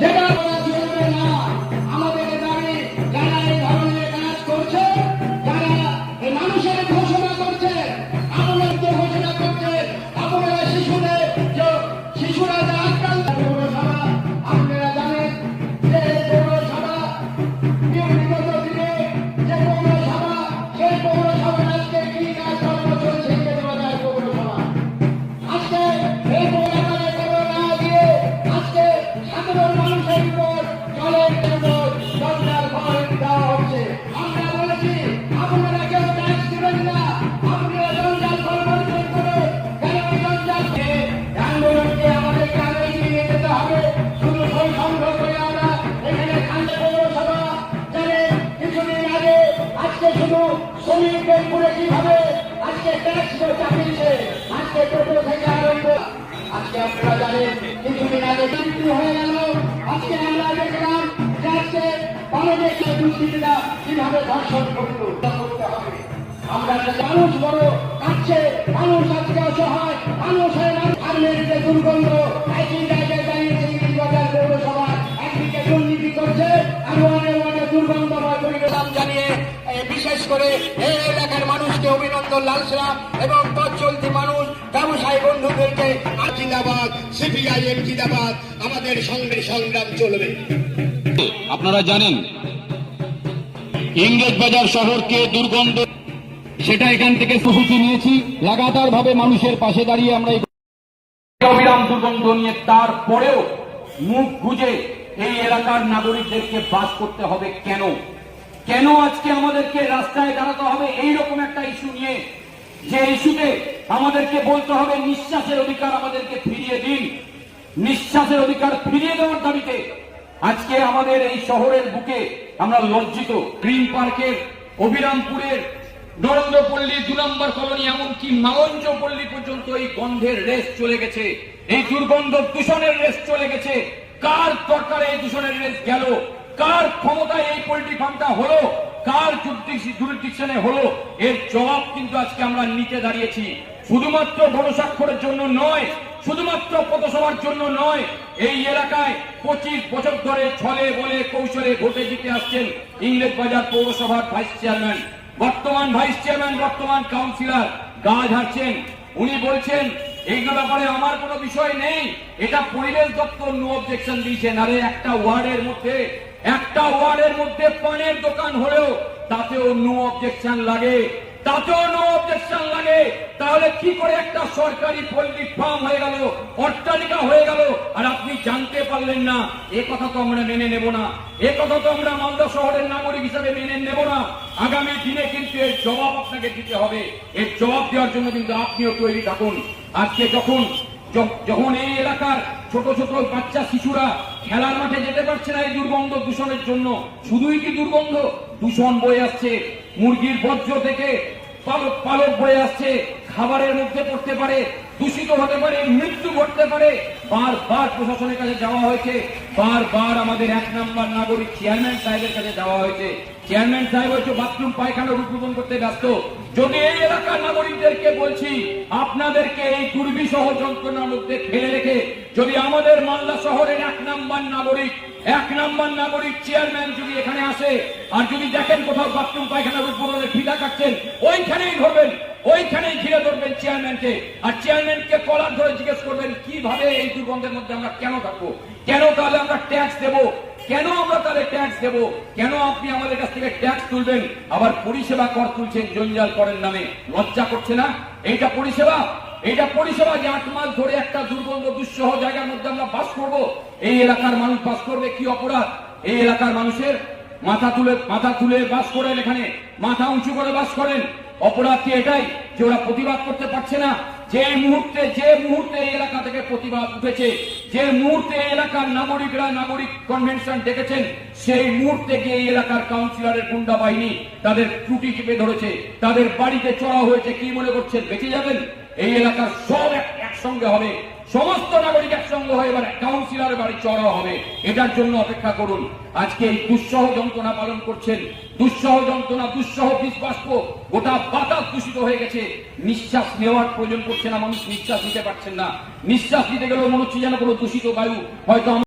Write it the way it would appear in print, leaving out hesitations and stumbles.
যেটা করা চলবে না। আমাদের দাবি যারা এই ধরনের কাজ করছে, যারা এই মানুষের ঘোষণা করছে, আপনার ঘোষণা করছে, আপনারা শিশুরা যা আক্রান্ত পৌরসভা, আপনারা জানেন যে পৌরসভা বিগত দিনে যে পৌরসভা, সেই পৌরসভা আজকে কি কাজকর্ম চলছে কেন্দ্রবাজার পৌরসভা। আজকে এই পৌরসভায় খবর না দিয়ে আজকে সাধারণ মানুষের উপর জলের উপর জঞ্জাল ভর দেওয়া হচ্ছে। আমরা বলেছি আপনারা কেউ ট্যাক্স দেবেন না, আপনারা জঞ্জাল ভর বর্জন করে কেন জঞ্জাল আন্দোলনকে আমাদেরকে আগে এগিয়ে যেতে হবে। শুধু সই সংগ্রহ করে আমরা এখানে খান্ডে পৌরসভা জানে কিছুদিন আগে আজকে শুধু শ্রমিকদের করে কিভাবে আজকে ট্যাক্স চাপিয়েছে, আজকে টোটো থেকে আরম্ভ আজকে আপনারা জানেন কিছুদিন আগে বৃদ্ধি হয়ে গেল। আজকে আমরা দেখলাম যে আজকে কলেজের দুষ্কৃতীরা কিভাবে ধর্ষণ করতে হবে। আমরা মানুষ বড় কাটছে, মানুষ আজকে অসহায়, মানুষের আর্মের যে দুর্গন্ধ একই জায়গায় দাঁড়িয়েছে ইংরেজ বাজার পৌরসভা একদিকে দুর্নীতি করছে আর অনেক দুর্গন্ধময় পরিবেশ জানিয়ে বিশেষ করে এই এলাকার মানুষকে অভিনন্দন লালসলাম এবং চলতি মানুষ ব্যবসায়ী বন্ধুদেরকে জিন্দাবাদ, সিপিআইএম জিন্দাবাদ, আমাদের সঙ্গে সংগ্রাম চলবে। আপনারা জানেন ইংরেজ বাজার শহরকে দুর্গন্ধ, সেটা এখান থেকে প্রস্তুতি নিয়েছি লাগাতার ভাবে মানুষের পাশে দাঁড়িয়ে আমরা অবিরাম দুর্গন্ধ নিয়ে, তারপরেও মুখ গুজে এই এলাকার নাগরিকদেরকে বাস করতে হবে কেন? কেন আজকে আমাদেরকে রাস্তায় দাঁড়াতে হবে এইরকম একটা ইস্যু নিয়ে, যে ইস্যুতে আমাদেরকে বলতে হবে নিঃশ্বাসের অধিকার আমাদেরকে ফিরিয়ে দিন। নিঃশ্বাসের অধিকার ফিরিয়ে দেওয়ার দাবিতে আজকে আমাদের এই শহরের বুকে আমরা লজ্জিত। গ্রিন পার্কের, অবিরামপুরের, নরেন্দ্রপল্লী 2 নম্বর কলোনি, এমনকি মাগঞ্জপল্লী পর্যন্ত এই গন্ধের রেস চলে গেছে, এই দুর্গন্ধ দূষণের রেস চলে গেছে। কার দরকারে এই দূষণের রেস গেল? কার ক্ষমতায় এই পোল্ট্রি ফার্মটা হলো? কার জুরিডিকশনে হলো? এর জবাব কিন্তু আজকে আমরা নিতে দাঁড়িয়েছি। শুধুমাত্র গণস্বাক্ষরের জন্য নয়, শুধুমাত্র পৌরসভার জন্য নয়, এই এলাকায় 25 বছর ধরে ছলে বলে কৌশলে ভোটে জিতে আসছেন ইংরেজ বাজার পৌরসভার ভাইস চেয়ারম্যান, বর্তমান ভাইস চেয়ারম্যান, বর্তমান কাউন্সিলর গা ঝাড়ছেন। উনি বলছেন এইগুলো ব্যাপারে আমার কোনো বিষয় নেই, এটা পরিবেশ দপ্তর নো অবজেকশন দিয়েছেন। আরে একটা ওয়ার্ডের মধ্যে পানের দোকান হলেও তাতেও নো অবজেকশন লাগে, তাহলে কি করে একটা সরকারি পোল্ট্রি ফার্ম হয়ে গেল, অট্টালিকা হয়ে গেল, আর আপনি জানতে পারলেন না? এ কথা তো আমরা মেনে নেব না, এ কথা তো আমরা মালদা শহরের নাগরিক হিসেবে মেনে নেব না। আগামী দিনে কিন্তু এর জবাব আপনাকে দিতে হবে। এর জবাব দেওয়ার জন্য কিন্তু আপনিও তৈরি থাকুন। আজকে যখন এই এলাকার ছোট ছোট বাচ্চা শিশুরা খেলার মাঠে যেতে পারছে না এই দুর্গন্ধ দূষণের জন্য, শুধুই কি দুর্গন্ধ, দূষণ বয়ে আসছে মুরগির বর্জ্য থেকে, পালক বয়ে আসছে, খাবারের মধ্যে পড়তে পারে, দূষিত হতে পারে, মৃত্যু ঘটতে পারে। বারবার প্রশাসনের কাছে যাওয়া হয়েছে, বারবার আমাদের 1 নম্বর নাগরিক চেয়ারম্যান সাহেবের কাছে যাওয়া হয়েছে। চেয়ারম্যান সাহেব হচ্ছে বাথরুম পায়খানা উদ্বোধন করতে ব্যস্ত। যদি এই এলাকার নাগরিকদেরকে বলছি, আপনাদেরকে এই দুর্বিষহ যন্ত্রণার মধ্যে ফেলে রেখে যদি আমাদের মালদা শহরের 1 নম্বর নাগরিক চেয়ারম্যান যদি এখানে আসে আর যদি দেখেন কোথাও বাথরুম পায়খানার উদ্বোধনের ফিতা কাটছেন, ওইখানেই ধরবেন, ওইখানেই ঘিরে ধরবেন চেয়ারম্যানকে, আর চেয়ারম্যানকে কলার ধরে জিজ্ঞেস করবেন কিভাবে এই দুর্গন্ধের মধ্যে আমরা কেন থাকবো, কেন তাহলে আমরা ট্যাক্স দেবো, কেন আমরা তাহলে ট্যাক্স দেবো, কেন আপনি আমাদের কাছ থেকে ট্যাক্স তুলবেন, আবার পরিষেবা কর তুলছেন জঞ্জাল করের নামে? লজ্জা করছে না? এইটা পরিষেবা যে 8 মাস ধরে একটা দুর্গন্ধ দুঃসহ জায়গার মধ্যে আমরা বাস করব, এই এলাকার মানুষ বাস করবে, কি অপরাধ? এই এলাকার মানুষের মাথা তুলে বাস করেন, এখানে মাথা উঁচু করে বাস করেন। অপরাধ কি এটাই যে ওরা প্রতিবাদ করতে পারছে না? যে মুহূর্তে এই এলাকা থেকে প্রতিবাদ উঠেছে, যে মুহূর্তে এই এলাকার নাগরিকরা নাগরিক কনভেনশন ডেকেছেন, সেই মুহূর্তে গিয়ে এই এলাকার কাউন্সিলরের গুন্ডা বাহিনী তাদের ত্রুটি চেপে ধরেছে, তাদের বাড়িতে চড়া হয়েছে। কি মনে করছেন বেঁচে যাবেন? এই এলাকার সব একসঙ্গে হবে, সমস্ত নাগরিক একসঙ্গে হয়ে এবার কাউন্সিলরের বাড়ি চড়া হবে। এটার জন্য অপেক্ষা করুন। আজকে এই দুঃসহ যন্ত্রণা পালন করছেন, দুঃসহ যন্ত্রণা, দুঃসহ বিষবাষ্প, গোটা বাতাস দূষিত হয়ে গেছে। নিঃশ্বাস নেওয়ার প্রয়োজন পড়ছে না, মানুষ নিঃশ্বাস নিতে পারছেন না। নিঃশ্বাস নিতে গেলেও মনে হচ্ছে যেন কোনো দূষিত বায়ু হয়তো